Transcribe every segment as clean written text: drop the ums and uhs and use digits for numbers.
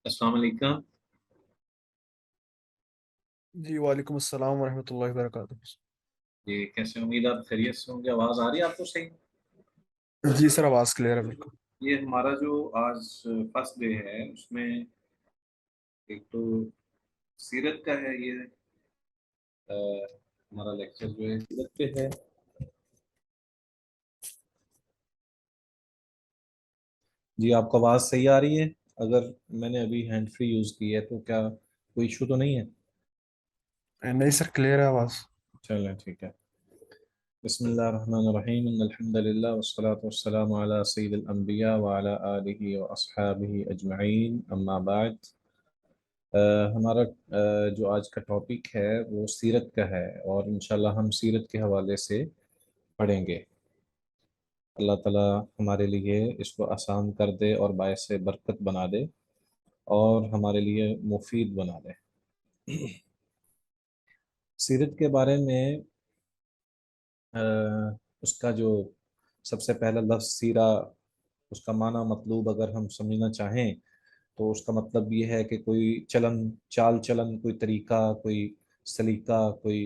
अस्सलाम वालेकुम। जी वालेकुम अस्सलाम वरहमतुल्लाहि वबरकातुहू। ये कैसे, उम्मीद आप खैरियत से होंगे। आवाज़ आ रही है आपको सही? जी सर, आवाज़ क्लियर है बिल्कुल। ये हमारा जो आज फर्स्ट डे है उसमें एक तो सीरत का है। ये हमारा लेक्चर जो है सीरत पे है। जी, आपको आवाज़ सही आ रही है? अगर मैंने अभी हैंड फ्री यूज़ की है तो क्या कोई इशू तो नहीं है? नहीं सर, क्लियर है आवाज़। चलें, ठीक है। बिस्मिल्लाहिर्रहमानिर्रहीम, अल्हम्दुलिल्लाह वस्सलातु वस्सलामु अला सय्यिदिल अंबिया व अला आलिहि व अस्हाबिहि अजमईन, अम्मा बाद। अ, हमारा जो आज का टॉपिक है वो सीरत का है, और इंशाल्लाह हम सीरत के हवाले से पढ़ेंगे। अल्लाह ताला हमारे लिए इसको आसान कर दे और बायस बरकत बना दे और हमारे लिए मुफीद बना दे। सीरत के बारे में अ, उसका जो सबसे पहला लफ्ज़ सीरा, उसका माना मतलब अगर हम समझना चाहें तो उसका मतलब ये है कि कोई चलन, चाल चलन, कोई तरीका, कोई सलीका, कोई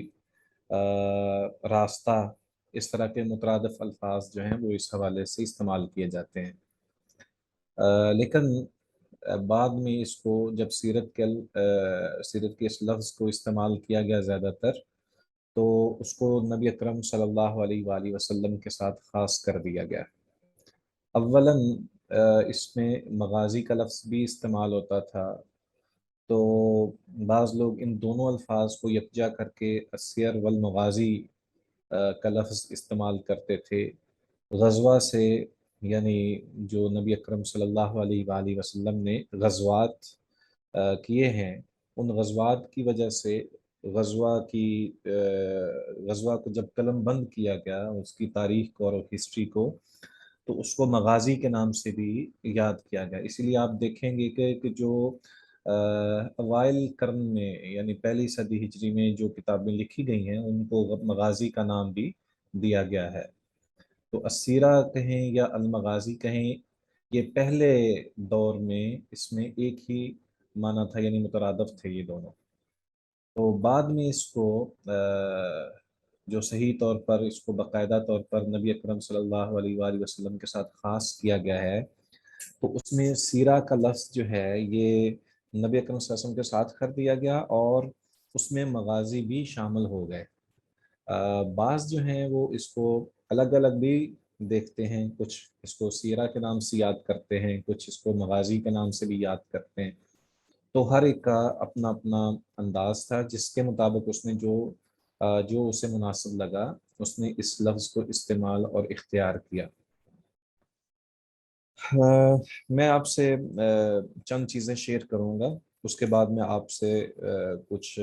रास्ता। इस तरह के मुतरादफ अल्फाज जो हैं वो इस हवाले से इस्तेमाल किए जाते हैं। लेकिन बाद में इसको जब सीरत के इस लफ्ज़ को इस्तेमाल किया गया ज़्यादातर, तो उसको नबी अकरम सल्लल्लाहु अलैहि वसल्लम के साथ ख़ास कर दिया गया। अव्वलन इसमें मगाज़ी का लफ्ज़ भी इस्तेमाल होता था। तो बाज़ लोग इन दोनों अल्फाज को यकजा करके अस्सियर वल मगाज़ी का लफ्ज़ इस्तेमाल करते थे। गज़वा से, यानी जो नबी अकरम सल्लल्लाहु अलैहि वसल्लम ने गज़वात किए हैं, उन गज़वात की वजह से गज़वा को जब कलम बंद किया गया, उसकी तारीख़ को और हिस्ट्री को, तो उसको मगाज़ी के नाम से भी याद किया गया। इसीलिए आप देखेंगे कि जो अवाइल कर्न में, यानी पहली सदी हिजरी में जो किताबें लिखी गई हैं उनको मगाज़ी का नाम भी दिया गया है। तो अस्सीरा कहें या अलमगाज़ी कहें, ये पहले दौर में इसमें एक ही माना था, यानी मुतरादफ थे ये दोनों। तो बाद में इसको जो सही तौर पर इसको बाकायदा तौर पर नबी अकरम सल्लल्लाहु अलैहि वसल्लम के साथ ख़ास किया गया है, तो उसमें सीरा का लफ्ज़ जो है ये नबी अकरम सल्लल्लाहु अलैहि वसल्लम के साथ कर दिया गया, और उसमें मगाज़ी भी शामिल हो गए। बाज़ जो हैं वो इसको अलग अलग भी देखते हैं, कुछ इसको सीरा के नाम से याद करते हैं, कुछ इसको मगाज़ी के नाम से भी याद करते हैं। तो हर एक का अपना अपना अंदाज था, जिसके मुताबिक उसने जो उसे मुनासिब लगा, उसने इस लफ्ज़ को इस्तेमाल और इख्तियार किया। मैं आपसे चंद चीज़ें शेयर करूँगा, उसके बाद मैं आपसे कुछ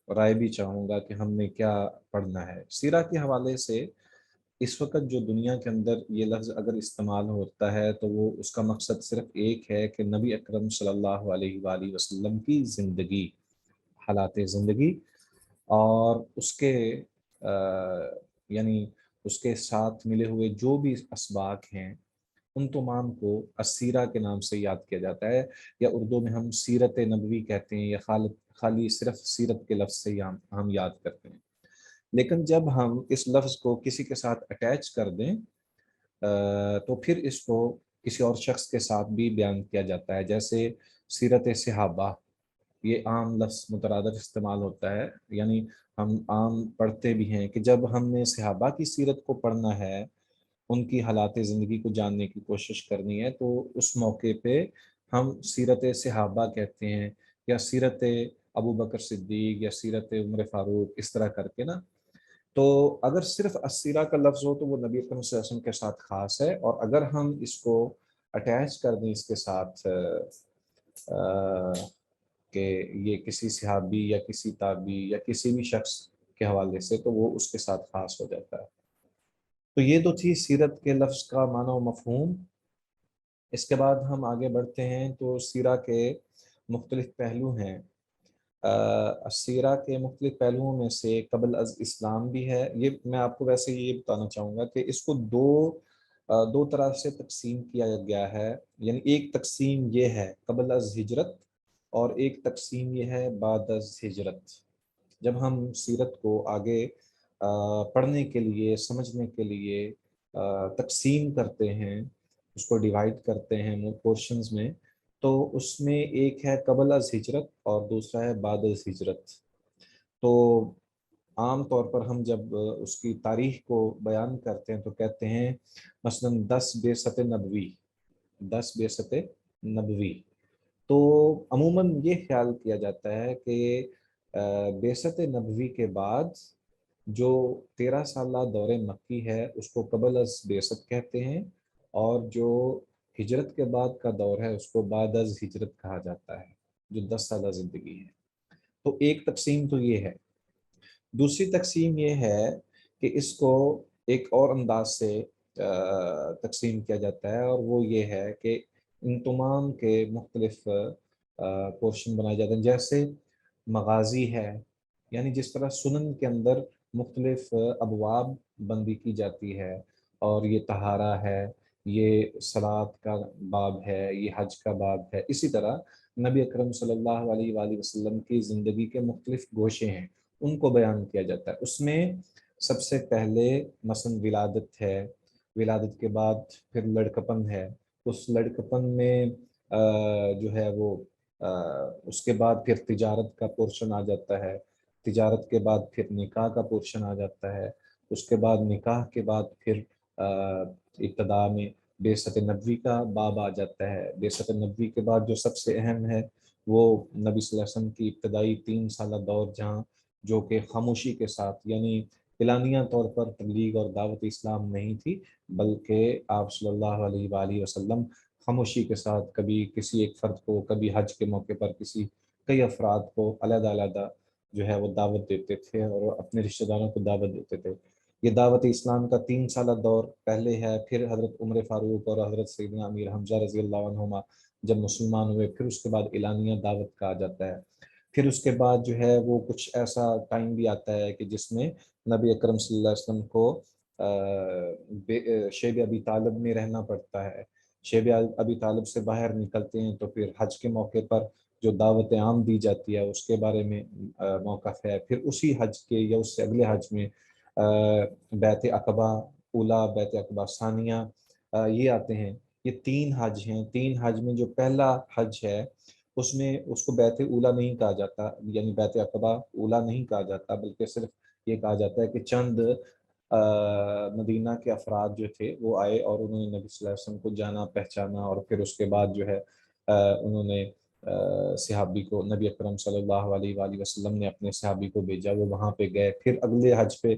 राय भी चाहूँगा कि हमने क्या पढ़ना है सीरा के हवाले से। इस वक्त जो दुनिया के अंदर ये लफ्ज़ अगर इस्तेमाल होता है तो वो उसका मकसद सिर्फ एक है कि नबी अकरम सल्लल्लाहु अलैहि वसल्लम की ज़िंदगी, हालात ज़िंदगी, और उसके यानी उसके साथ मिले हुए जो भी असबाक हैं, उन तमाम को अस्सीरा के नाम से याद किया जाता है, या उर्दू में हम सीरत नबवी कहते हैं, या खाली सिर्फ सीरत के लफ्ज़ से ही हम याद करते हैं। लेकिन जब हम इस लफ्ज़ को किसी के साथ अटैच कर दें, तो फिर इसको किसी और शख्स के साथ भी बयान किया जाता है। जैसे सीरत सहाबा, ये आम लफ्ज़ मुतरादफ इस्तेमाल होता है, यानी हम आम पढ़ते भी हैं कि जब हमने सहाबा की सीरत को पढ़ना है, उनकी हालात ज़िंदगी को जानने की कोशिश करनी है, तो उस मौके पे हम सीरत सहाबा कहते हैं, या सीरत अबू बकर सिद्दीक, या सीरत उमर फ़ारूक, इस तरह करके ना। तो अगर सिर्फ अस्सीरा का लफ्ज़ हो तो वो नबी अकरम सल्लल्लाहु अलैहि वसल्लम के साथ ख़ास है, और अगर हम इसको अटैच कर दें इसके साथ कि ये किसी सहाबी या किसी ताबी या किसी भी शख्स के हवाले से, तो वो उसके साथ ख़ास हो जाता है। तो ये तो थी सीरत के लफ्ज़ का माना व मफ़हूम। इसके बाद हम आगे बढ़ते हैं तो सीरा के मुख्तलिफ़ पहलू हैं। सीरा के मुख्तलिफ़ पहलुओं में से कबल अज़ इस्लाम भी है। ये मैं आपको वैसे ये बताना चाहूँगा कि इसको दो दो तरह से तकसीम किया गया है। यानी एक तकसीम ये है क़ब्ल अज़ हिजरत, और एक तकसीम ये है बाद अज़ हिजरत। जब हम सीरत को आगे पढ़ने के लिए, समझने के लिए तकसीम करते हैं, उसको डिवाइड करते हैं पोर्शंस में, तो उसमें एक है क़ब्ल अज़ हिजरत और दूसरा है बाद अज़ हिजरत। तो आम तौर पर हम जब उसकी तारीख को बयान करते हैं तो कहते हैं मसलन 10 बेसत नबवी, 10 बेसत नबवी। तो अमूमन ये ख्याल किया जाता है कि बेसत नबवी के बाद जो 13 साला दौरे मक्की है उसको क़ब्ल अज़ बेसत कहते हैं, और जो हिजरत के बाद का दौर है उसको बाद अज़ हिजरत कहा जाता है, जो 10 साला ज़िंदगी है। तो एक तकसीम तो ये है। दूसरी तकसीम ये है कि इसको एक और अंदाज से तकसीम किया जाता है, और वो ये है कि इन तमाम के मुख्तलिफ पोर्शन बनाए जाते हैं। जैसे मगाज़ी है, यानी जिस तरह सुनन के अंदर मुख्तलिफ अबवाब बंदी की जाती है, और ये तहारा है, ये सलात का बाब है, ये हज का बाब है, इसी तरह नबी अकरम सल्लल्लाहु अलैहि वसल्लम की ज़िंदगी के मुख्तलिफ गोशे हैं, उनको बयान किया जाता है। उसमें सबसे पहले मसलन विलादत है, विलादत के बाद फिर लड़कपन है, उस लड़कपन में जो है वो उसके बाद फिर तिजारत का पोर्शन आ जाता है, तिजारत के बाद फिर निकाह का पोर्शन आ जाता है, उसके बाद निकाह के बाद फिर इब्तदा में बेसत नबवी का बाब आ जाता है। बेसत नबवी के बाद जो सबसे अहम है वो नबी सल्लल्लाहु अलैहि वसल्लम की इब्तदाई 3 साल दौर, जहाँ जो कि खामोशी के साथ, यानी इलानिया तौर पर तबलीग और दावत इस्लाम नहीं थी, बल्कि आप सल्लल्लाहु अलैहि वसल्लम खामोशी के साथ कभी किसी एक फ़र्द को, कभी हज के मौके पर किसी कई अफराद को अलग-अलग जो है वो दावत देते थे और अपने रिश्तेदारों को दावत देते थे। ये दावत इस्लाम का 3 साल दौर पहले है, फिर हज़रत उमर फ़ारूक और हज़रत सैयदना अमीर हमज़ा रज़ी अल्लाह अन्हुमा जब मुसलमान हुए, फिर उसके बाद एलानिया दावत का आ जाता है। फिर उसके बाद जो है वो कुछ ऐसा टाइम भी आता है कि जिसमें नबी अकरम सल्लल्लाहु अलैहि वसल्लम को शेब अबी तालिब में रहना पड़ता है। शेब अबी तालिब से बाहर निकलते हैं तो फिर हज के मौके पर जो दावत आम दी जाती है उसके बारे में मौक़िफ़ है। फिर उसी हज के या उससे अगले हज में बैत अक़बा उला, बैत अक़बा सानिया, ये आते हैं। ये 3 हज हैं। 3 हज में जो पहला हज है उसमें उसको बैत उला नहीं कहा जाता, यानी बैत अक़बा उला नहीं कहा जाता, बल्कि सिर्फ ये कहा जाता है कि चंद मदीना के अफराद जो थे वो आए और उन्होंने नबी सल्लल्लाहु अलैहि वसल्लम को जाना पहचाना, और फिर उसके बाद जो है उन्होंने सहाबी को, नबी अकरम सल्लल्लाहु अलैहि वसल्लम ने अपने सहाबी को भेजा, वो वहाँ पे गए। फिर अगले हज पे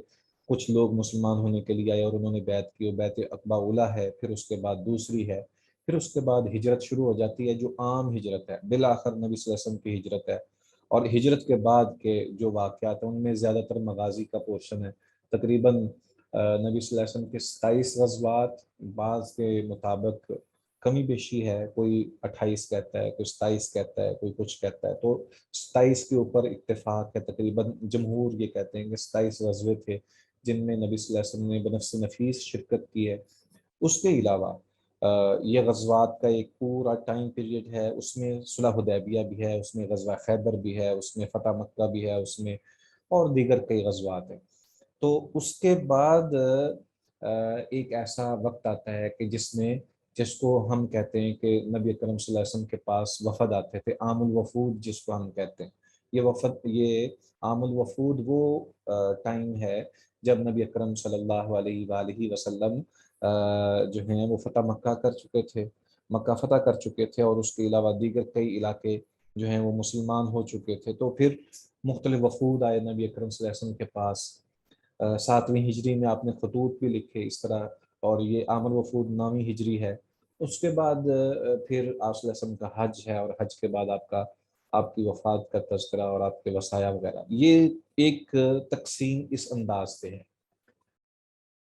कुछ लोग मुसलमान होने के लिए आए और उन्होंने बैत की, वो बैत अक़बा उला है। फिर उसके बाद दूसरी है, फिर उसके बाद हिजरत शुरू हो जाती है, जो आम हिजरत है, बिल आखिर नबी सल्लल्लाहु अलैहि वसल्लम की हिजरत है। और हिजरत के बाद के जो वाक़यात हैं उनमें ज़्यादातर मगाज़ी का पोर्शन है। तकरीबन नबी सल्लल्लाहु अलैहि वसल्लम के 27 ग़ज़वात, बाज़ के मुताबिक कमी बेशी है, कोई 28 कहता है, कोई 27 कहता है, कोई कुछ कहता है, तो 27 के ऊपर इत्तेफाक है। तकरीबन जमहूर ये कहते हैं कि 27 ग़ज़वे थे जिनमें नबी सल्लल्लाहु अलैहि वसल्लम ने बनफ़्स नफ़ीस शिरकत की है। उसके अलावा ये ग़ज़वात का एक पूरा टाइम पीरियड है, उसमें सुलह हुदैबिया भी है, उसमें ग़ज़वा खैबर भी है, उसमें फ़तह मक्का भी है, उसमें और दीगर कई ग़ज़वात हैं। तो उसके बाद एक ऐसा वक्त आता है कि जिसमें, जिसको हम कहते हैं कि नबी अकरम सल्लल्लाहु अलैहि वसल्लम के पास वफ़द आते थे, आमुल वफ़ूद जिसको हम कहते हैं। ये वफ़द, ये आमुल वफ़ूद वो टाइम है जब नबी अकरम सल्लल्लाहु अलैहि वसल्लम जो हैं वो फ़तह मक्का कर चुके थे, मक्का फ़तह कर चुके थे, और उसके अलावा दीगर कई इलाके जो हैं वो मुसलमान हो चुके थे। तो फिर मुख्तलिफ वफ़ूद आए नबी अकरम सल्लल्लाहु अलैहि वसल्लम के पास। 7वीं हिजरी में आपने खतूत भी लिखे इस तरह, और ये आमल वफूद 9वीं हिजरी है। उसके बाद फिर आप सल्लल्लाहु अलैहि वसल्लम का हज है, और हज के बाद आपका, आपकी वफ़ात का तज़किरा और आपके वसाया वगैरह, ये एक तकसीम इस अंदाज से है।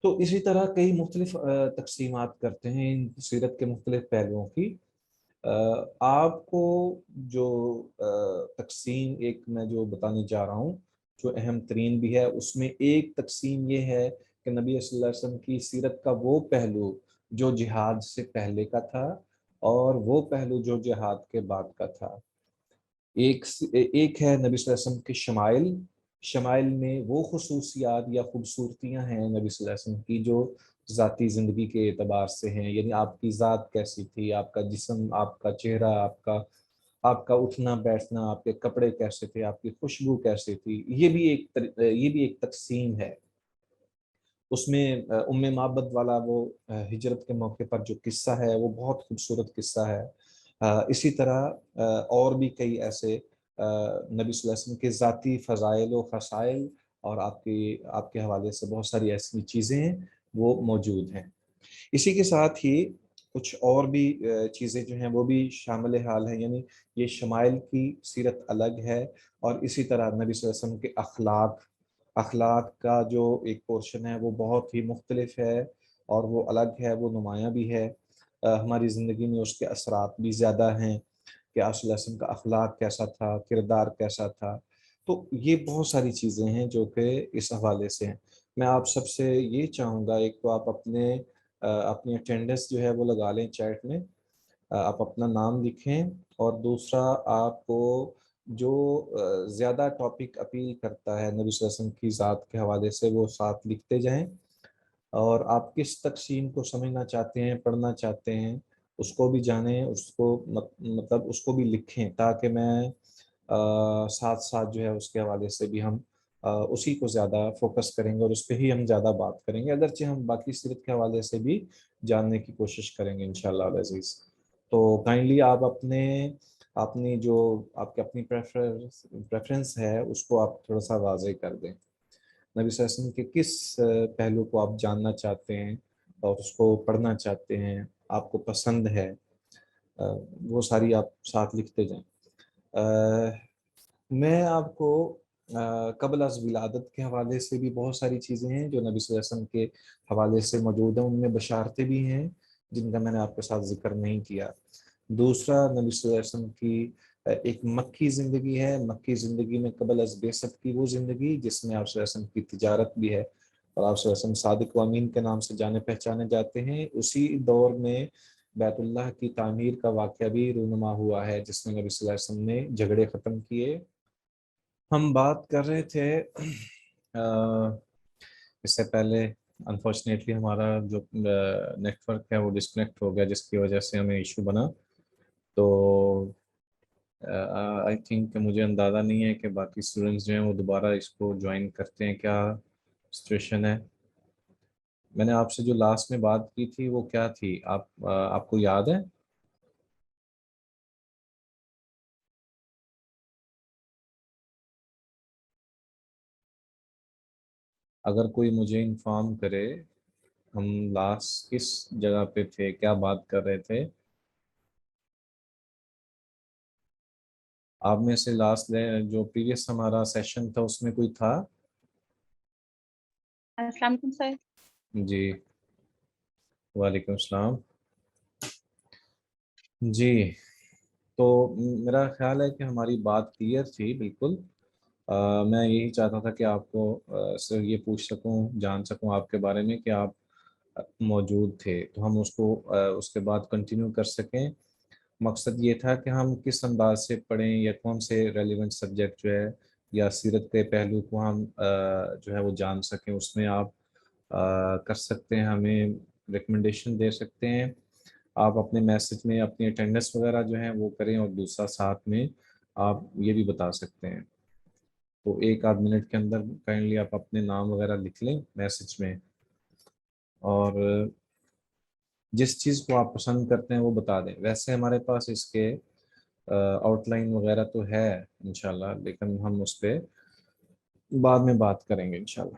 तो इसी तरह कई मुख्तलिफ तकसीमात करते हैं इन सीरत के मुख्तलिफ पहलुओं की। आपको जो तकसीम एक मैं जो बताने जा रहा हूँ, जो अहम तरीन भी है, उसमें एक तकसीम ये है कि नबी सल्लल्लाहु अलैहि वसल्लम की सीरत का वो पहलू جو جہاد سے پہلے کا تھا اور وہ پہلو جو جہاد کے بعد کا تھا۔ ایک ہے نبی صلی اللہ علیہ وسلم کے شمائل، شمائل میں وہ خصوصیات یا خوبصورتیاں ہیں نبی صلی اللہ علیہ وسلم کی جو ذاتی زندگی کے اعتبار سے ہیں، یعنی آپ کی ذات کیسی تھی، آپ کا جسم، آپ کا چہرہ، آپ کا اٹھنا بیٹھنا، آپ کے کپڑے کیسے تھے، آپ کی خوشبو کیسے تھی، یہ بھی ایک تقسیم ہے۔ اس میں ام معبد والا وہ ہجرت کے موقع پر جو قصہ ہے وہ بہت خوبصورت قصہ ہے۔ اسی طرح اور بھی کئی ایسے نبی صلی اللہ علیہ وسلم کے ذاتی فضائل و خصائل اور آپ کے حوالے سے بہت ساری ایسی چیزیں ہیں وہ موجود ہیں۔ اسی کے ساتھ ہی کچھ اور بھی چیزیں جو ہیں وہ بھی شامل حال ہیں، یعنی یہ شمائل کی سیرت الگ ہے، اور اسی طرح نبی صلی اللہ علیہ وسلم کے اخلاق کا جو ایک پورشن ہے وہ بہت ہی مختلف ہے اور وہ الگ ہے، وہ نمایاں بھی ہے۔ ہماری زندگی میں اس کے اثرات بھی زیادہ ہیں کہ آپ صلی اللہ علیہ وسلم کا اخلاق کیسا تھا، کردار کیسا تھا۔ تو یہ بہت ساری چیزیں ہیں جو کہ اس حوالے سے ہیں۔ میں آپ سب سے یہ چاہوں گا، ایک تو آپ اپنی اٹینڈنس جو ہے وہ لگا لیں چیٹ میں، آپ اپنا نام لکھیں، اور دوسرا آپ کو جو زیادہ ٹاپک اپیل کرتا ہے نبی صلی اللہ علیہ وسلم کی ذات کے حوالے سے وہ ساتھ لکھتے جائیں، اور آپ کس تقسیم کو سمجھنا چاہتے ہیں، پڑھنا چاہتے ہیں، اس کو بھی جانیں، اس کو مطلب اس کو بھی لکھیں، تاکہ میں ساتھ ساتھ جو ہے اس کے حوالے سے بھی ہم اسی کو زیادہ فوکس کریں گے اور اس پہ ہی ہم زیادہ بات کریں گے، اگرچہ ہم باقی سیرت کے حوالے سے بھی جاننے کی کوشش کریں گے انشاءاللہ العزیز۔ تو کائنڈلی آپ اپنی جو آپ کی اپنی پریفرنس ہے اس کو آپ تھوڑا سا واضح کر دیں، نبی صلی اللہ علیہ وسلم کے کس پہلو کو آپ جاننا چاہتے ہیں اور اس کو پڑھنا چاہتے ہیں، آپ کو پسند ہے، وہ ساری آپ ساتھ لکھتے جائیں۔ میں آپ کو قبل از ولادت کے حوالے سے بھی بہت ساری چیزیں ہیں جو نبی صلی اللہ علیہ وسلم کے حوالے سے موجود ہیں، ان میں بشارتیں بھی ہیں جن کا میں نے آپ کے ساتھ ذکر نہیں کیا۔ دوسرا، نبی صلی اللہ علیہ وسلم کی ایک مکی زندگی ہے، مکی زندگی میں قبل از بعثت کی وہ زندگی جس میں آپ صلی اللہ علیہ وسلم کی تجارت بھی ہے، اور آپ صلی اللہ علیہ وسلم صادق و امین کے نام سے جانے پہچانے جاتے ہیں۔ اسی دور میں بیت اللہ کی تعمیر کا واقعہ بھی رونما ہوا ہے جس میں نبی صلی اللہ علیہ وسلم نے جھگڑے ختم کیے۔ ہم بات کر رہے تھے اس سے پہلے انفارچونیٹلی ہمارا جو نیٹ ورک ہے وہ ڈسکنیکٹ ہو گیا، جس کی وجہ سے ہمیں ایشو بنا۔ تو آئی تھنک مجھے اندازہ نہیں ہے کہ باقی اسٹوڈنٹس جو ہیں وہ دوبارہ اس کو جوائن کرتے ہیں، کیا سچویشن ہے۔ میں نے آپ سے جو لاسٹ میں بات کی تھی وہ کیا تھی، آپ کو یاد ہے؟ اگر کوئی مجھے انفارم کرے ہم لاسٹ کس جگہ پہ تھے، کیا بات کر رہے تھے؟ آپ میں سے لاسٹ جو پریویس ہمارا سیشن تھا اس میں کوئی تھا؟ السلام علیکم سر۔ جی وعلیکم السلام۔ جی تو میرا خیال ہے کہ ہماری بات کلیئر تھی بالکل۔ میں یہی چاہتا تھا کہ آپ کو صرف یہ پوچھ سکوں، جان سکوں آپ کے بارے میں کہ آپ موجود تھے، تو ہم اس کو اس کے بعد کنٹینیو کر سکیں۔ مقصد یہ تھا کہ ہم کس انداز سے پڑھیں یا کون سے ریلیونٹ سبجیکٹ جو ہے یا سیرت کے پہلو کو ہم جو ہے وہ جان سکیں، اس میں آپ کر سکتے ہیں، ہمیں ریکمنڈیشن دے سکتے ہیں۔ آپ اپنے میسج میں اپنی اٹینڈنس وغیرہ جو ہیں وہ کریں، اور دوسرا ساتھ میں آپ یہ بھی بتا سکتے ہیں۔ تو ایک آدھ منٹ کے اندر کائنڈلی آپ اپنے نام وغیرہ لکھ لیں میسج میں، اور جس چیز کو آپ پسند کرتے ہیں وہ بتا دیں۔ ویسے ہمارے پاس اس کے آؤٹ لائن وغیرہ تو ہے انشاءاللہ، لیکن ہم اس پہ بعد میں بات کریں گے انشاءاللہ۔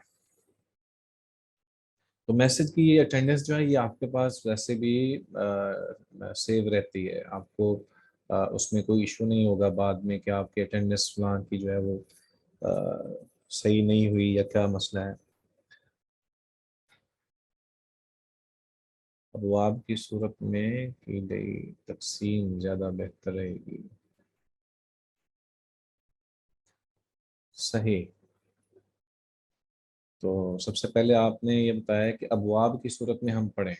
تو میسج کی یہ اٹینڈنس جو ہے یہ آپ کے پاس ویسے بھی سیو رہتی ہے، آپ کو اس میں کوئی ایشو نہیں ہوگا بعد میں کہ آپ کی اٹینڈنس فلاں کی جو ہے وہ صحیح نہیں ہوئی یا کیا مسئلہ ہے۔ ابواب کی صورت میں کی گئی تقسیم زیادہ بہتر رہے گی، صحیح۔ تو سب سے پہلے آپ نے یہ بتایا کہ ابواب کی صورت میں ہم پڑھیں،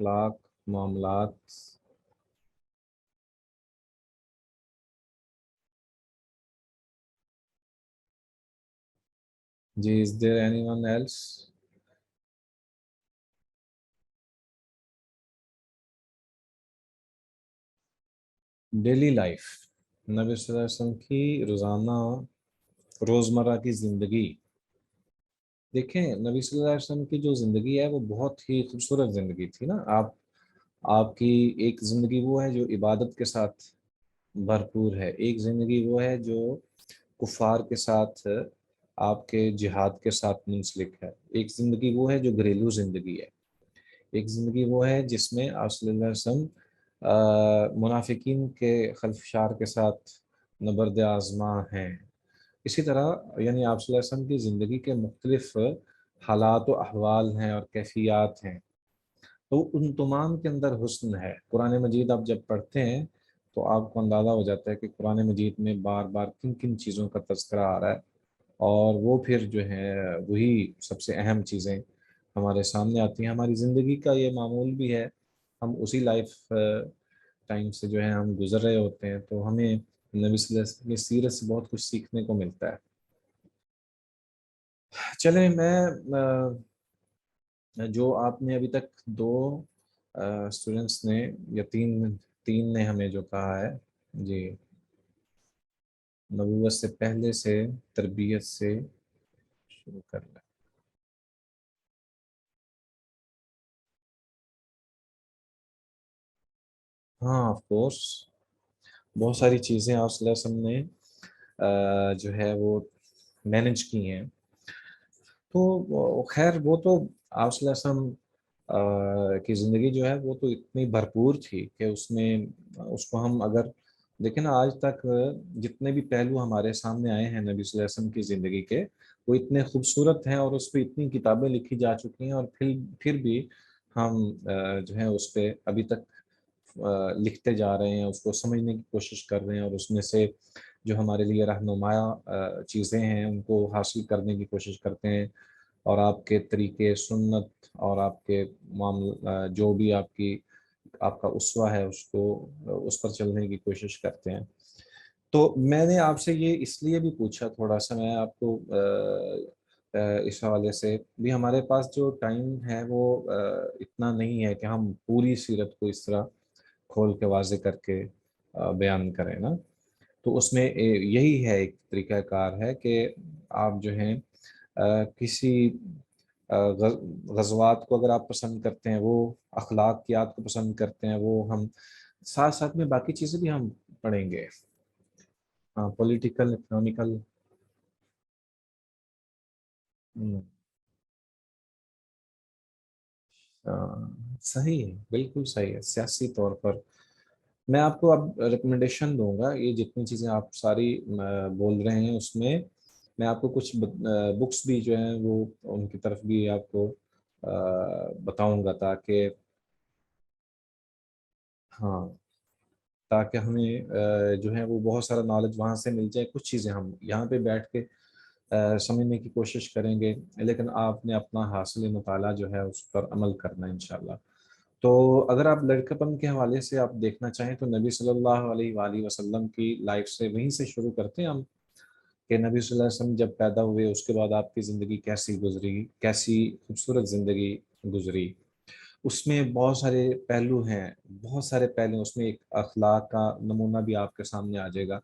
अखलाक, मामलात। जी, is there anyone else? Daily life, नबी सल्लल्लाहु अलैहि वसल्लम की रोज़ाना रोज़मर्रा की ज़िंदगी। देखें, नबी सल्लल्लाहु अलैहि वसल्लम की जो ज़िंदगी है वो बहुत ही खूबसूरत ज़िंदगी थी ना। आपकी एक ज़िंदगी वो है जो इबादत के साथ भरपूर है, एक ज़िंदगी वो है जो कुफ़ार के साथ, आपके जिहाद के साथ मुंसलिक है, एक ज़िंदगी वो है जो घरेलू ज़िंदगी है, एक ज़िंदगी वो है जिसमें आप सल्लल्लाहु अलैहि वसल्लम मुनाफिकीन के खल्फशार के साथ नबर्द आज़मा हैं। इसी तरह यानी आप सल्लल्लाहु अलैहि वसल्लम की ज़िंदगी के मुख्तलिफ़ हालात व अहवाल हैं और कैफ़ियत हैं, तो उन तमाम के अंदर हुस्न है। कुरान मजीद आप जब पढ़ते हैं तो आपको अंदाज़ा हो जाता है कि कुरान मजीद में बार बार किन किन चीज़ों का तज़किरा आ रहा है, और वो फिर जो है वही सबसे अहम चीज़ें हमारे सामने आती हैं। हमारी ज़िंदगी का ये मामूल भी है, हम उसी लाइफ टाइम से जो है हम गुज़र रहे होते हैं, तो हमें नबी सल्लल्लाहु अलैहि वसल्लम की सीरत से बहुत कुछ सीखने को मिलता है। चलें, मैं जो आपने अभी तक दो स्टूडेंट्स ने या तीन तीन ने हमें जो कहा है, जी, नबूवत से पहले से तरबियत से शुरू कर लें। हाँ, ऑफ कोर्स, बहुत सारी चीज़ें आप सल्लल्लाहु अलैहि वसल्लम ने जो है वो मैनेज की हैं। तो खैर वो तो आप सल्लल्लाहु अलैहि वसल्लम की ज़िंदगी जो है वो तो इतनी भरपूर थी कि उसमें उसको हम अगर देखें ना, आज तक जितने भी पहलू हमारे सामने आए हैं नबी सल्लल्लाहु अलैहि वसल्लम की ज़िंदगी के, वो इतने खूबसूरत हैं और उस पर इतनी किताबें लिखी जा चुकी हैं, और फिर भी हम जो है उस पर अभी तक लिखते जा रहे हैं, उसको समझने की कोशिश कर रहे हैं, और उसमें से जो हमारे लिए रहनुमाया चीज़ें हैं उनको हासिल करने की कोशिश करते हैं, और आपके तरीके सुन्नत और आपके जो भी आपका उसवा है उसको उस पर चलने की कोशिश करते हैं। तो मैंने आपसे ये इसलिए भी पूछा, थोड़ा सा मैं आपको इस हवाले से भी, हमारे पास जो टाइम है वो इतना नहीं है कि हम पूरी सीरत को इस तरह खोल के वाज़े करके बयान करें ना। तो उसमें यही है, एक तरीक़ाकार है कि आप जो हैं किसी गज़वात को अगर आप पसंद करते हैं, वो अखलाकियात को पसंद करते हैं, वो हम साथ साथ में बाकी चीज़ें भी हम पढ़ेंगे। हाँ, पॉलिटिकल, इकोनॉमिकल। सही है, बिल्कुल सही है, सियासी तौर पर मैं आपको अब रिकमेंडेशन दूंगा। ये जितनी चीज़ें आप सारी बोल रहे हैं उसमें मैं आपको कुछ बुक्स भी जो हैं वो उनकी तरफ भी आपको बताऊंगा, ताकि हाँ, ताकि हमें जो है वो बहुत सारा नॉलेज वहाँ से मिल जाए। कुछ चीज़ें हम यहाँ पे बैठ के समझने की कोशिश करेंगे, लेकिन आपने अपना हासिल मुताला जो है उस पर अमल करना है इंशाल्लाह। तो अगर आप लड़केपन के हवाले से आप देखना चाहें तो नबी सल्लल्लाहु अलैहि वसल्लम की लाइफ से वहीं से शुरू करते हैं हम, कि नबी सल्लल्लाहु अलैहि वसल्लम जब पैदा हुए उसके बाद आपकी ज़िंदगी कैसी गुजरी, कैसी खूबसूरत ज़िंदगी गुजरी। उसमें बहुत सारे पहलू हैं, बहुत सारे पहलू उसमें, एक अखलाक का नमूना भी आपके सामने आ जाएगा।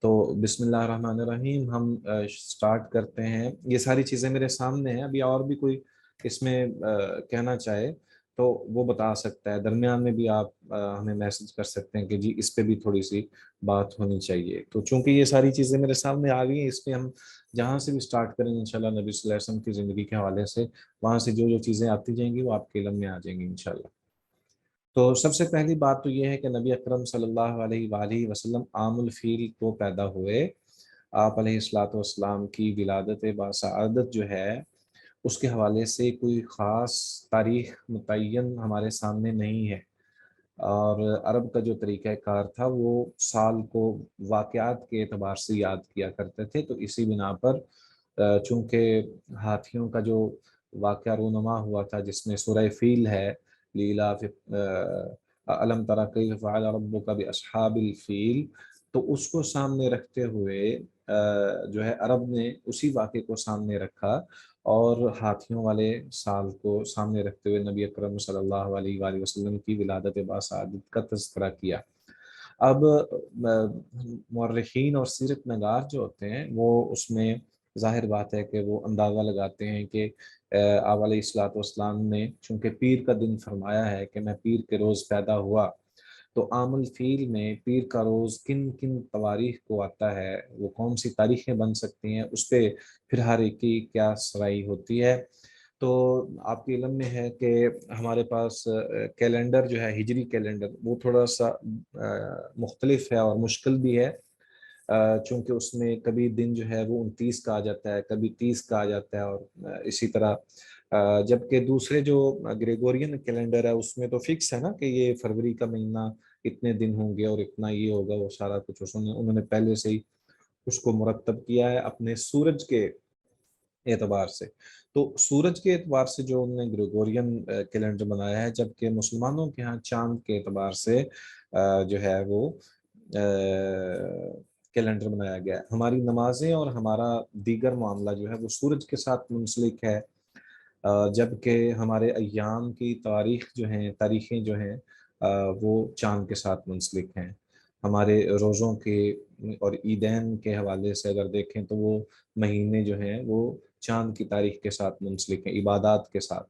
तो बिस्मिल्लाहिर्रहमानिर्रहीम, हम स्टार्ट करते हैं। ये सारी चीज़ें मेरे सामने हैं, अभी और भी कोई इसमें कहना चाहे तो वो बता सकता है। दरमियान में भी आप हमें मैसेज कर सकते हैं कि जी इस पे भी थोड़ी सी बात होनी चाहिए। तो चूंकि ये सारी चीज़ें मेरे सामने आ गई हैं, इस पे हम जहाँ से भी स्टार्ट करेंगे इंशाल्लाह नबी सल्लल्लाहु अलैहि वसल्लम की ज़िंदगी के हवाले से, वहाँ से जो जो चीज़ें आती जाएंगी वो आपके इल्म में आ जाएंगी इंशाल्लाह। तो सबसे पहली बात तो ये है कि नबी अकरम सल्लल्लाहु अलैहि वसल्लम आमुल फील को पैदा हुए। आप अलैहिस्सलातु वस्सलाम की विलादत बासआदत जो है उसके हवाले से कोई ख़ास तारीख़ मुतय्यन हमारे सामने नहीं है, और अरब का जो तरीक़ाकार था वो साल को वाक़यात के एतबार से याद किया करते थे। तो इसी बिना पर चूँकि हाथियों का जो वाक़या रूनुमा हुआ था जिसमें सूरह फ़ील है लीलाफ़ अलम तरा कैफ़ फ़अल रब्बुका बिअस्हाबिल फ़ील, तो उसको सामने रखते हुए जो है अरब ने उसी वाक़े को सामने रखा और हाथियों वाले साल को सामने रखते हुए नबी अकरम सल्लल्लाहु अलैहि वसल्लम की विलादत बासआदत का तज़किरा किया। अब मौर्रिखीन और सीरत नगार जो होते हैं वो उसमें ज़ाहिर बात है कि वो अंदाज़ा लगाते हैं कि आप अलैहिस्सलाम ने चूँकि पीर का दिन फरमाया है कि मैं पीर के रोज़ पैदा हुआ, तो आमुल फ़ील में पीर का रोज़ किन किन तवारीख़ को आता है, वो कौन सी तारीख़ें बन सकती हैं, उस पे फिर हर एक की क्या सराई होती है। तो आपके इल्म में है कि हमारे पास कैलेंडर जो है हिजरी कैलेंडर वो थोड़ा सा मुख्तलिफ है और मुश्किल भी है, चूँकि उसमें कभी दिन जो है वो 29 का आ जाता है, कभी 30 का आ जाता है और इसी तरह जबकि दूसरे जो ग्रेगोरियन कैलेंडर है उसमें तो फिक्स है ना कि ये फरवरी का महीना इतने दिन होंगे और इतना ये होगा, वो सारा कुछ उसने उन्होंने पहले से ही उसको मुरतब किया है अपने सूरज के एतबार से। तो सूरज के एतबार से जो उन्होंने ग्रेगोरियन कैलेंडर बनाया है, जबकि मुसलमानों के यहाँ चाँद के एतबार से जो है वो कैलेंडर बनाया गया है। हमारी नमाज़ें और हमारा दीगर मामला जो है वो सूरज के साथ मुंसलिक है, जबकि हमारे अय्याम की तारीखें जो हैं वो चाँद के साथ मुंसलिक हैं। हमारे रोज़ों के और ईदैन के हवाले से अगर देखें तो वो महीने जो हैं वो चाँद की तारीख के साथ मुंसलिक हैं, इबादात के साथ।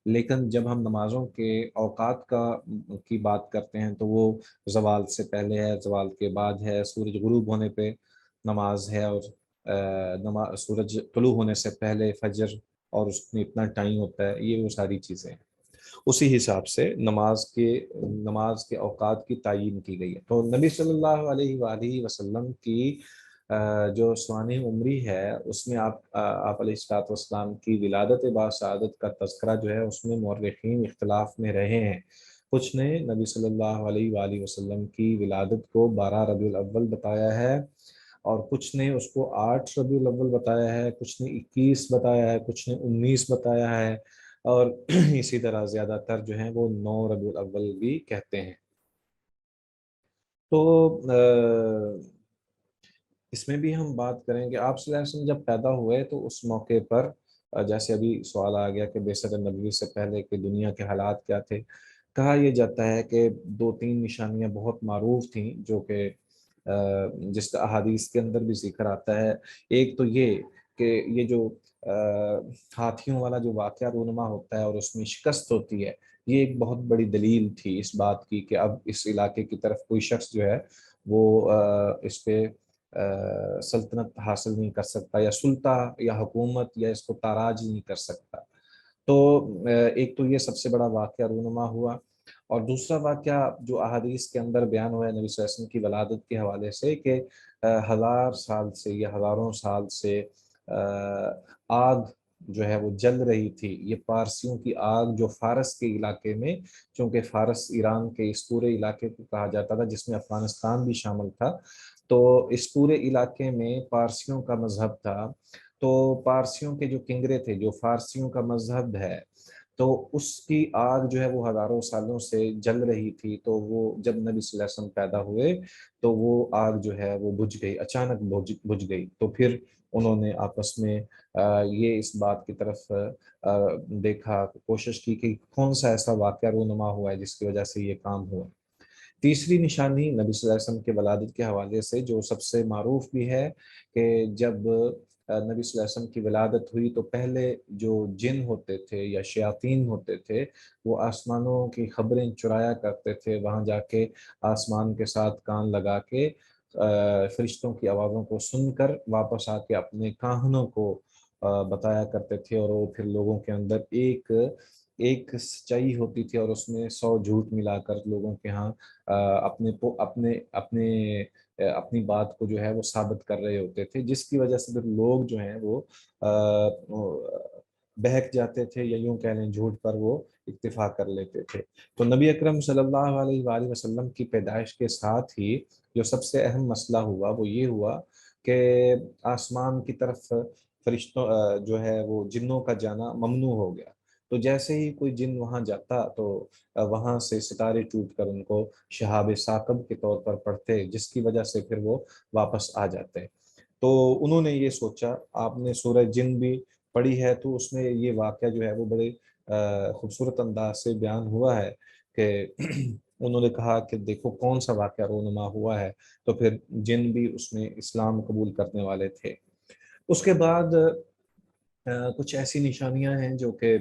लेकिन जब हम नमाज़ों के औकात की बात करते हैं तो वो ज़वाल से पहले है, ज़वाल के बाद है, सूरज गुरूब होने पे नमाज है और सूरज तुलू होने से पहले फजर और उसमें इतना टाइम होता है, ये वो सारी चीज़ें हैं। उसी हिसाब से नमाज के औकात की तायीन की गई है। तो नबी सल्लल्लाहु अलैहि वसल्लम की जो स्वान उमरी है उसमें आप अलैहिस्सलातु वस्सलाम की विलादत बासआदत का तज़किरा जो है उसमें मौर्रिखीन इख्तिलाफ में रहे हैं। कुछ ने नबी सल्लल्लाहु अलैहि वसल्लम की विलादत को 12 रबीउल अव्वल बताया है और कुछ ने उसको 8 रबीउल अव्वल बताया है, कुछ ने 21 बताया है, कुछ ने 19 बताया है और इसी तरह ज़्यादातर जो हैं वो 9 रबीउल अव्वल भी कहते हैं। तो इसमें भी हम बात करेंगे आप सल्लल्लाहु अलैहि वसल्लम जब पैदा हुए तो उस मौके पर जैसे अभी सवाल आ गया कि बेसर नबवी से पहले की दुनिया के हालात क्या थे। कहा यह जाता है कि दो तीन निशानियां बहुत मारूफ थीं जो कि जिसका अहादीस के अंदर भी जिक्र आता है। एक तो ये कि ये जो हाथियों वाला जो वाक़या रूनुमा होता है और उसमें शिकस्त होती है, ये एक बहुत बड़ी दलील थी इस बात की कि अब इस इलाके की तरफ कोई शख्स जो है वो इस पे सल्तनत हासिल नहीं कर सकता या सुल्ता या हुकूमत या इसको ताराज नहीं कर सकता। तो एक तो ये सबसे बड़ा वाक़या रूनुमा हुआ और दूसरा वाक़या जो अहादीस के अंदर बयान हुआ है नबी सल्लल्लाहु अलैहि वसल्लम की वलादत के हवाले से कि हज़ार साल से या हज़ारों साल से आग जो है वो जल रही थी। ये पारसियों की आग जो फ़ारस के इलाके में, चूँकि फ़ारस ईरान के इस पूरे इलाके को कहा जाता था जिसमें अफ़गानिस्तान भी शामिल था, तो इस पूरे इलाके में पारसियों का मज़हब था। तो पारसियों के जो किंगरे थे, जो फ़ारसियों का मज़हब है, तो उसकी आग जो है वो हज़ारों सालों से जल रही थी। तो वो जब नबी सल्लल्लाहु अलैहि वसल्लम पैदा हुए, तो वो आग जो है वो बुझ गई, अचानक बुझ गई। तो फिर उन्होंने आपस में ये इस बात की तरफ देखा, कोशिश की कि कौन-सा ऐसा वाक़या रूनुमा हुआ है जिसकी वजह से ये काम हुआ। तीसरी निशानी नबी सल्लल्लाहु अलैहि वसल्लम के वलादत के हवाले से जो सबसे मारूफ भी है कि जब नबी सल्लल्लाहु अलैहि वसल्लम की विलादत हुई तो पहले जो जिन होते थे या शयातीन होते थे वो आसमानों की खबरें चुराया करते थे, वहाँ जाके आसमान के साथ कान लगा के फरिश्तों की आवाज़ों को सुनकर वापस आके अपने काहनों को बताया करते थे और वो फिर लोगों के अंदर एक एक सच्चाई होती थी और उसमें 100 झूठ मिलाकर लोगों के यहाँ अपनी बात को जो है वो साबित कर रहे होते थे, जिसकी वजह से फिर लोग जो हैं वो बहक जाते थे या यूं कह लें झूठ पर वो इत्तिफा कर लेते थे। तो नबी अकरम सल्लल्लाहु अलैहि वसल्लम की पैदाइश के साथ ही जो सबसे अहम मसला हुआ वो ये हुआ कि आसमान की तरफ फरिश्तों जो है वो जिन्नों का जाना ममनू हो गया। تو جیسے ہی کوئی جن وہاں جاتا تو وہاں سے ستارے ٹوٹ کر ان کو شہاب ثاقب کے طور پر پڑھتے، جس کی وجہ سے پھر وہ واپس آ جاتے۔ تو انہوں نے یہ سوچا، آپ نے سورہ جن بھی پڑھی ہے تو اس میں یہ واقعہ جو ہے وہ بڑے خوبصورت انداز سے بیان ہوا ہے کہ انہوں نے کہا کہ دیکھو کون سا واقعہ رونما ہوا ہے، تو پھر جن بھی اس میں اسلام قبول کرنے والے تھے۔ اس کے بعد کچھ ایسی نشانیاں ہیں جو کہ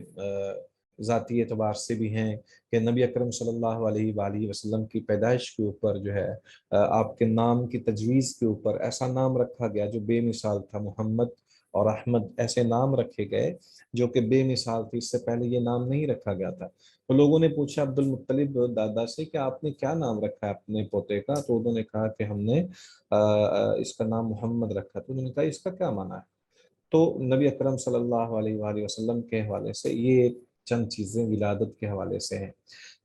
ذاتی اعتبار سے بھی ہیں کہ نبی اکرم صلی اللہ علیہ وآلہ وسلم کی پیدائش کے اوپر جو ہے آپ کے نام کی تجویز کے اوپر ایسا نام رکھا گیا جو بے مثال تھا، محمد اور احمد ایسے نام رکھے گئے جو کہ بے مثال تھی، اس سے پہلے یہ نام نہیں رکھا گیا تھا۔ تو لوگوں نے پوچھا عبد المطلب دادا سے کہ آپ نے کیا نام رکھا ہے اپنے پوتے کا؟ تو انہوں نے کہا کہ ہم نے اس کا نام محمد رکھا۔ تو انہوں نے کہا اس کا کیا معنی ہے؟ تو نبی اکرم صلی اللہ علیہ وآلہ وسلم کے حوالے سے یہ چند چیزیں ولادت کے حوالے سے ہیں۔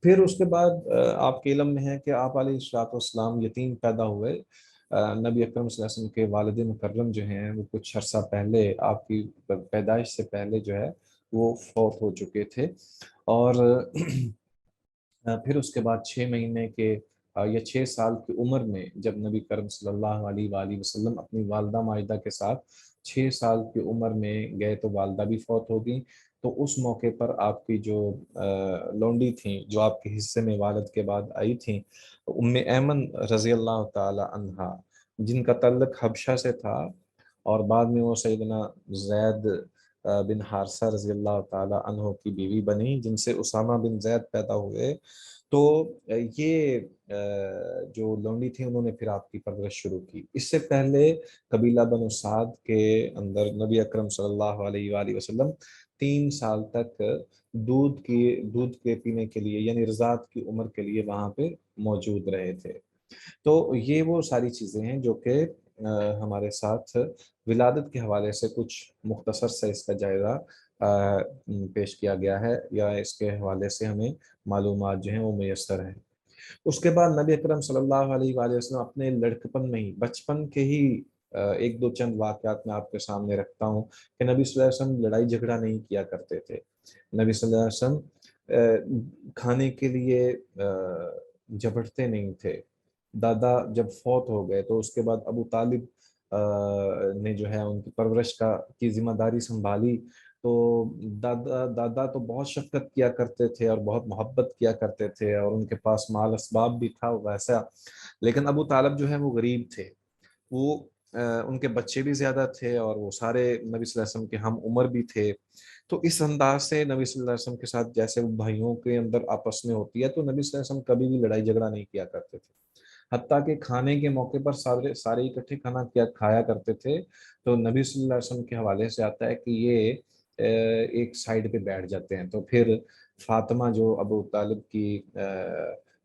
پھر اس کے بعد آپ کے علم میں ہے کہ آپ علیہ الصلوۃ والسلام یتیم پیدا ہوئے۔ نبی اکرم صلی اللہ علیہ وسلم کے والد مکرم جو ہیں وہ کچھ عرصہ پہلے آپ کی پیدائش سے پہلے جو ہے وہ فوت ہو چکے تھے، اور پھر اس کے بعد 6 مہینے کے یا 6 سال کی عمر میں جب نبی کرم صلی اللہ علیہ وآلہ وسلم اپنی والدہ ماجدہ کے ساتھ 6 سال کی عمر میں گئے تو والدہ بھی فوت ہو گئی۔ تو اس موقع پر آپ کی جو لونڈی تھیں جو آپ کے حصے میں والد کے بعد آئی تھیں، ام ایمن رضی اللہ تعالی عنہا، جن کا تعلق حبشہ سے تھا، اور بعد میں وہ سیدنا زید بن حارثہ رضی اللہ تعالی عنہ کی بیوی بنی، جن سے اسامہ بن زید پیدا ہوئے۔ تو یہ جو لونڈی تھی انہوں نے پھر آپ کی پرورش شروع کی۔ اس سے پہلے قبیلہ بنو سعد کے اندر نبی اکرم صلی اللہ علیہ وآلہ وسلم 3 سال تک دودھ کے پینے کے لیے یعنی رضاعت کی عمر کے لیے وہاں پہ موجود رہے تھے۔ تو یہ وہ ساری چیزیں ہیں جو کہ ہمارے ساتھ ولادت کے حوالے سے کچھ مختصر سے اس کا جائزہ پیش کیا گیا ہے، یا اس کے حوالے سے ہمیں معلومات جو ہیں وہ میسر ہیں۔ اس کے بعد نبی اکرم صلی اللہ علیہ وآلہ وسلم اپنے لڑکپن میں ہی، بچپن کے ہی ایک دو چند واقعات میں آپ کے سامنے رکھتا ہوں کہ نبی صلی اللہ علیہ وسلم لڑائی جھگڑا نہیں کیا کرتے تھے۔ نبی صلی اللہ علیہ وسلم کھانے کے لیے جھپٹتے نہیں تھے۔ دادا جب فوت ہو گئے تو اس کے بعد ابو طالب نے جو ہے ان کی پرورش کی ذمہ داری سنبھالی۔ تو دادا تو بہت شفقت کیا کرتے تھے اور بہت محبت کیا کرتے تھے، اور ان کے پاس مال اسباب بھی تھا ویسا، لیکن ابو طالب جو ہے وہ غریب تھے۔ وہ ان کے بچے بھی زیادہ تھے اور وہ سارے نبی صلی اللہ علیہ وسلم کے ہم عمر بھی تھے۔ تو اس انداز سے نبی صلی اللہ علیہ وسلم کے ساتھ جیسے بھائیوں کے اندر آپس میں ہوتی ہے، تو نبی صلی اللہ علیہ وسلم کبھی بھی لڑائی جھگڑا نہیں کیا کرتے تھے، حتیٰ کہ کھانے کے موقع پر سارے اکٹھے کھانا کھایا کرتے تھے۔ تو نبی صلی اللہ علیہ وسلم کے حوالے سے آتا ہے کہ یہ ایک سائڈ پہ بیٹھ جاتے ہیں۔ تو پھر فاطمہ جو ابو طالب کی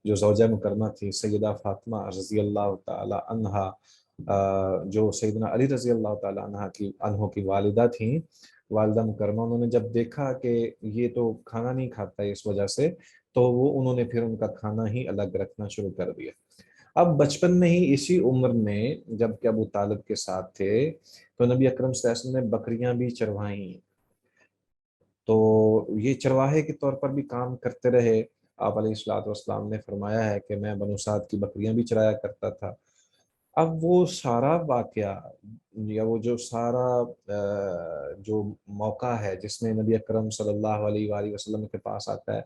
جو زوجہ مکرمہ تھی، سیدہ فاطمہ رضی اللہ تعالی عنہا، جو سیدنا علی رضی اللہ تعالی عنہ کی والدہ تھیں، والدہ مکرمہ، انہوں نے جب دیکھا کہ یہ تو کھانا نہیں کھاتا ہے اس وجہ سے، تو انہوں نے پھر ان کا کھانا ہی الگ رکھنا شروع کر دیا۔ اب بچپن میں ہی اسی عمر میں جب کہ ابو طالب کے ساتھ تھے تو نبی اکرم صلی اللہ علیہ وسلم نے بکریاں بھی چروائیں۔ تو یہ چرواہے کے طور پر بھی کام کرتے رہے۔ آپ علیہ الصلوۃ والسلام نے فرمایا ہے کہ میں بنو سعد کی بکریاں بھی چرایا کرتا تھا۔ اب وہ سارا واقعہ یا وہ جو سارا جو موقع ہے جس میں نبی اکرم صلی اللہ علیہ وآلہ وسلم کے پاس آتا ہے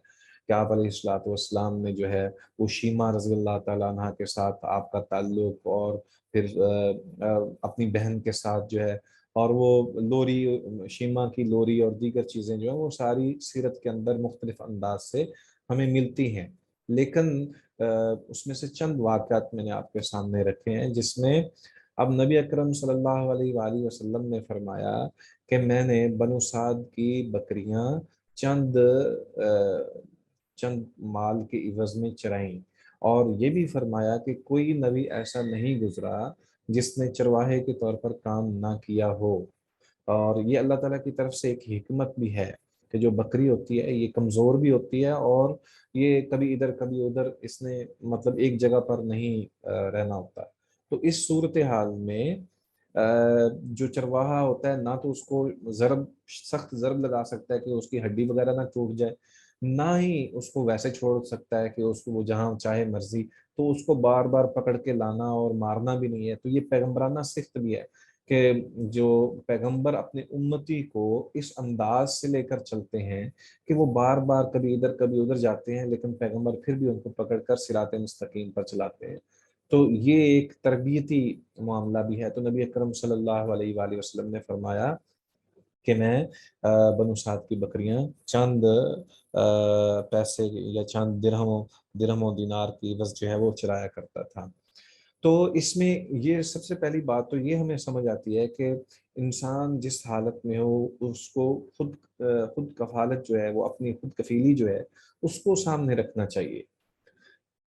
کہ آپ علیہ الصلوۃ والسلام نے جو ہے وہ شیمہ رضی اللہ تعالیٰ عنہ کے ساتھ آپ کا تعلق، اور پھر اپنی بہن کے ساتھ جو ہے، اور وہ لوری، شیمہ کی لوری اور دیگر چیزیں جو ہیں وہ ساری سیرت کے اندر مختلف انداز سے ہمیں ملتی ہیں، لیکن اس میں سے چند واقعات میں نے آپ کے سامنے رکھے ہیں جس میں اب نبی اکرم صلی اللہ علیہ وآلہ وسلم نے فرمایا کہ میں نے بنو سعد کی بکریاں چند چند مال کے عوض میں چرائیں، اور یہ بھی فرمایا کہ کوئی نبی ایسا نہیں گزرا جس نے چرواہے کے طور پر کام نہ کیا ہو۔ اور یہ اللہ تعالیٰ کی طرف سے ایک حکمت بھی ہے کہ جو بکری ہوتی ہے یہ کمزور بھی ہوتی ہے، اور یہ کبھی ادھر کبھی ادھر، اس نے مطلب ایک جگہ پر نہیں رہنا ہوتا۔ تو اس صورتحال میں जो चरवाहा होता है ना तो उसको सख्त ज़रब लगा सकता है कि उसकी हड्डी वगैरह ना टूट जाए, ना ही उसको वैसे छोड़ सकता है कि उसको वो जहाँ चाहे मर्जी, तो उसको बार बार पकड़ के लाना और मारना भी नहीं है। तो ये पैगम्बराना सिख्त भी है कि जो पैगंबर अपने उम्मती को इस अंदाज से लेकर चलते हैं कि वो बार बार कभी इधर कभी उधर जाते हैं, लेकिन पैगंबर फिर भी उनको पकड़कर सिराते मुस्तकीम पर चलाते हैं। तो ये एक तरबियती मामला भी है। तो नबी अकरम सल्लल्लाहु अलैहि वसल्लम ने फरमाया कि मैं बनु साद की बकरियां चंद पैसे या चंद दिरहमों दिनार की बस जो है वो चराया करता था। तो इसमें ये सबसे पहली बात तो ये हमें समझ आती है कि इंसान जिस हालत में हो उसको खुद कफालत जो है वो अपनी खुद कफीली जो है उसको सामने रखना चाहिए।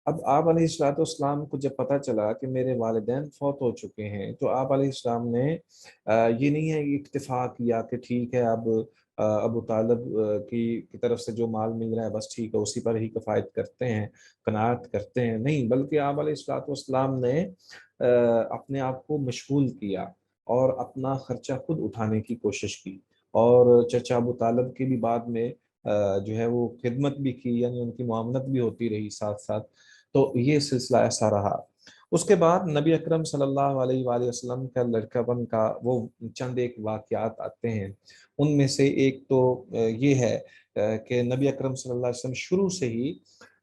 अब आप अलैहिस्सलाम को जब पता चला कि मेरे वालिदैन फौत हो चुके हैं, तो आप अलैहिस्सलाम ने ये नहीं है कि इक्तिफा किया कि ठीक है अब अबू तालिब की तरफ से जो माल मिल रहा है बस ठीक है उसी पर ही कफायत करते हैं, कनाअत करते हैं, नहीं बल्कि आप अलैहिस्सलाम ने अपने आप को मशगूल किया और अपना खर्चा खुद उठाने की कोशिश की। और चचा अबू तालिब की भी बाद में जो है वो खिदमत भी की, यानी उनकी मुआवनत भी होती रही साथ साथ। तो ये सिलसिला ऐसा रहा। उसके बाद नबी अकरम सल्लल्लाहु अलैहि वसल्लम का लड़कापन का वो चंद एक वाक़यात आते हैं। उनमें से एक तो ये है कि नबी अकरम सल्लल्लाहु अलैहि वसल्लम शुरू से ही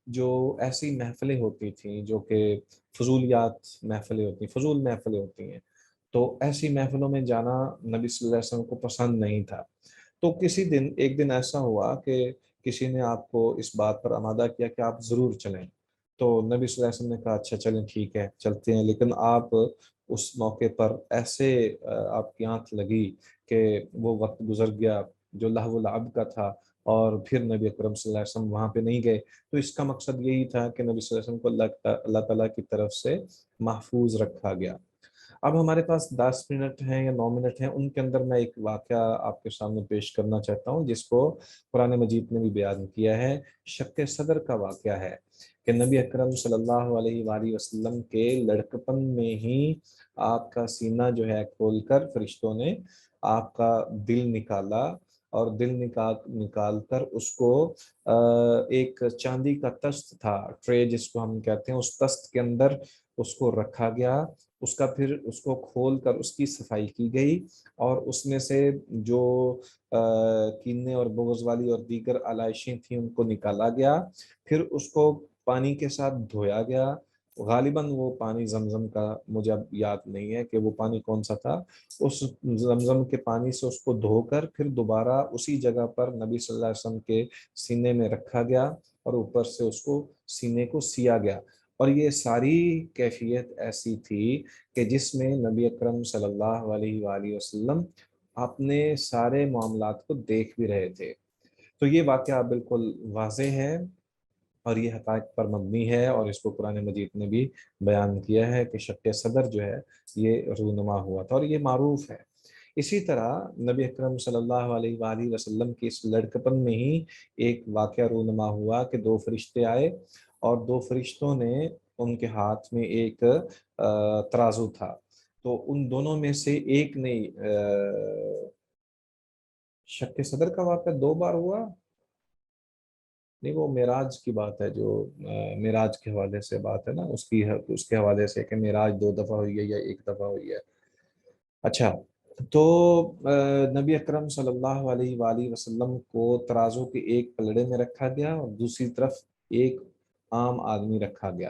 जो ऐसी महफिलें होती थी जो कि फजूलियात महफिलें होती, फजूल महफिलें होती हैं, तो ऐसी महफिलों में जाना नबी सल्लल्लाहु अलैहि वसल्लम को पसंद नहीं था। तो एक दिन ऐसा हुआ कि किसी ने आपको इस बात पर आमादा किया कि आप ज़रूर चलें। तो नबी सल्लल्लाहु अलैहि वसल्लम ने कहा अच्छा चलें ठीक है चलते हैं, लेकिन आप उस मौके पर ऐसे आपकी आंख लगी कि वो वक्त गुजर गया जो लहवुल अब का था, और फिर नबी अकरम सल्लल्लाहु अलैहि वसल्लम वहाँ पे नहीं गए। तो इसका मकसद यही था कि नबी सल्लल्लाहु अलैहि वसल्लम को अल्लाह ताला की तरफ से महफूज रखा गया। अब हमारे पास 10 मिनट हैं या 9 मिनट हैं, उनके अंदर मैं एक वाक़या आपके सामने पेश करना चाहता हूँ जिसको कुरान मजीद ने भी बयान किया है। शक्के सदर का वाक़या है कि नबी अकरम सल्लल्लाहु अलैहि वसल्लम के लड़कपन में ही आपका सीना जो है खोलकर फरिश्तों ने आपका दिल निकाला, और दिल निकाल कर उसको एक चांदी का तख्त था, ट्रे जिसको हम कहते हैं, उस तख्त के अंदर उसको रखा गया। उसका फिर उसको खोल कर उसकी सफाई की गई, और उसमें से जो कीने और बुग़्ज़ वाली और दीगर आलाइशें थी उनको निकाला गया। फिर उसको पानी के साथ धोया गया। गालिबन वो पानी जमजम का, मुझे अब याद नहीं है कि वो पानी कौन सा था। उस जमजम के पानी से उसको धोकर फिर दोबारा उसी जगह पर नबी सल्लल्लाहु अलैहि वसल्लम के सीने में रखा गया, और ऊपर से उसको सीने को सिया गया। और ये सारी कैफियत ऐसी थी कि जिसमें नबी अकरम सल्लल्लाहु अलैहि वसल्लम अपने सारे मामलात को देख भी रहे थे। तो ये वाक़या बिल्कुल वाज़ेह है और ये हक़ाइक़ पर मबनी है, और इसको कुरान मजीद ने भी बयान किया है कि शक्के सदर जो है ये रूनुमा हुआ था, और ये मारूफ है। इसी तरह नबी अकरम सल्लल्लाहु अलैहि वसल्लम की इस लड़कपन में ही एक वाक़या रूनुमा हुआ कि दो फरिश्ते आए, और दो फरिश्तों ने उनके हाथ में एक तराजू था। तो उन दोनों में से एक ने शक्के सदर का वाक़या 2 बार हुआ, नहीं वो मेराज की बात है, जो मेराज के हवाले से बात है ना, उसकी है, उसके हवाले से कि मेराज 2 दफ़ा हुई है या 1 दफ़ा हुई है। अच्छा, तो नबी अकरम सल्लल्लाहु अलैहि वसल्लम को तराजू के एक पलड़े में रखा गया और दूसरी तरफ एक आम आदमी रखा गया।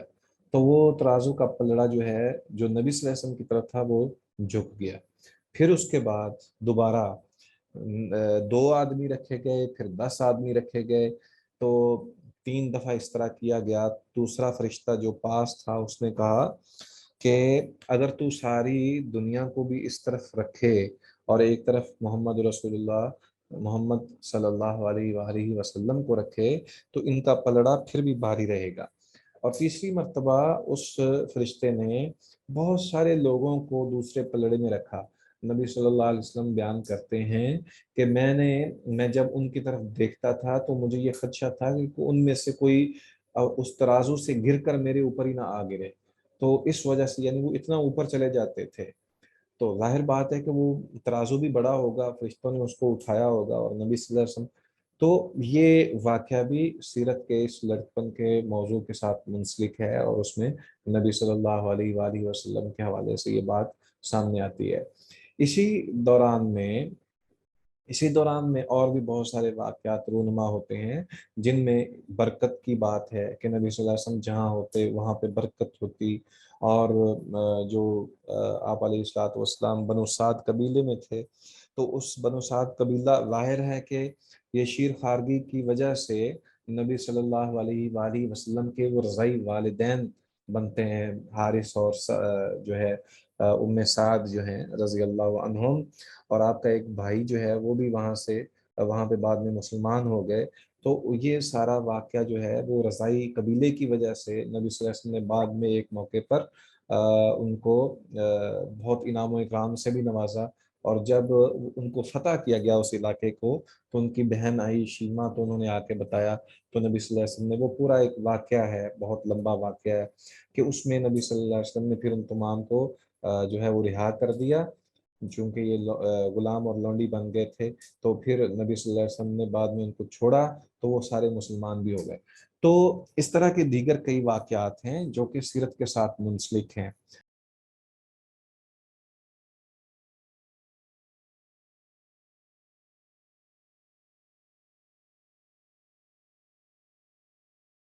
तो वो तराजू का पलड़ा जो है जो नबी सल्लल्लाहु अलैहि वसल्लम की तरफ था वो झुक गया। फिर उसके बाद दोबारा 2 आदमी रखे गए, फिर 10 आदमी रखे गए। तो 3 दफ़ा इस तरह किया गया। दूसरा फरिश्ता जो पास था उसने कहा कि अगर तू सारी दुनिया को भी इस तरफ रखे और एक तरफ मोहम्मद सल्लल्लाहु अलैहि वसल्लम को रखे, तो इनका पलड़ा फिर भी भारी रहेगा। और तीसरी मर्तबा उस फरिश्ते ने बहुत सारे लोगों को दूसरे पलड़े में रखा। नबी सल्लल्लाहु अलैहि वसल्लम बयान करते हैं कि मैं जब उनकी तरफ देखता था तो मुझे ये खदशा था कि उनमें से कोई उस तराजू से गिरकर मेरे ऊपर ही ना आ गिरे। तो इस वजह से, यानी वो इतना ऊपर चले जाते थे, तो जाहिर बात है कि वो तराजू भी बड़ा होगा, फरिश्तों ने उसको उठाया होगा, और नबी सल्लल्लाहु अलैहि वसल्लम, तो ये वाक़या भी सीरत के इस लड़कपन के मौजू के साथ मुंसलिक है, और उसमें नबी सल्लल्लाहु अलैहि वसल्लम के हवाले से ये बात सामने आती है। इसी दौरान में इसी दौरान में और भी बहुत सारे वाक़यात रूनुमा होते हैं, जिनमें बरकत की बात है कि नबी सल्लल्लाहु अलैहि वसल्लम जहाँ होते वहाँ पे बरकत होती। और जो आप अलैहिस्सलातु वस्सलाम बनु साद कबीले में थे, तो उस बनु साद कबीला, जाहिर है कि ये शीर खारगी की वजह से नबी सल्लल्लाहु अलैहि वसल्लम के वो रज़ाई वालिदैन बनते हैं, हारिस और जो है उम्मे साद जो हैं रज़ी अल्लाह अन्हुम। और आपका एक भाई जो है वो भी वहाँ पे बाद में मुसलमान हो गए। तो ये सारा वाक़या जो है वो रज़ाई कबीले की वजह से नबी सल्लल्लाहु अलैहि वसल्लम ने बाद में एक मौके पर उनको बहुत इनाम इकराम से भी नवाजा। और जब उनको फतह किया गया उस इलाके को, तो उनकी बहन आई शीमा, तो उन्होंने आके बताया, तो नबी सल्लल्लाहु अलैहि वसल्लम ने, वो पूरा एक वाक़या है, बहुत लंबा वाक़या है, कि उसमें नबी सल्लल्लाहु अलैहि वसल्लम ने फिर उन तमाम को जो है वो रिहा कर दिया, चूंकि ये गुलाम और लौंडी बन गए थे। तो फिर नबी सल्लल्लाहु अलैहि वसल्लम ने बाद में उनको छोड़ा, तो वो सारे मुसलमान भी हो गए। तो इस तरह के दीगर कई वाक़यात हैं जो कि सीरत के साथ मुंसलिक हैं।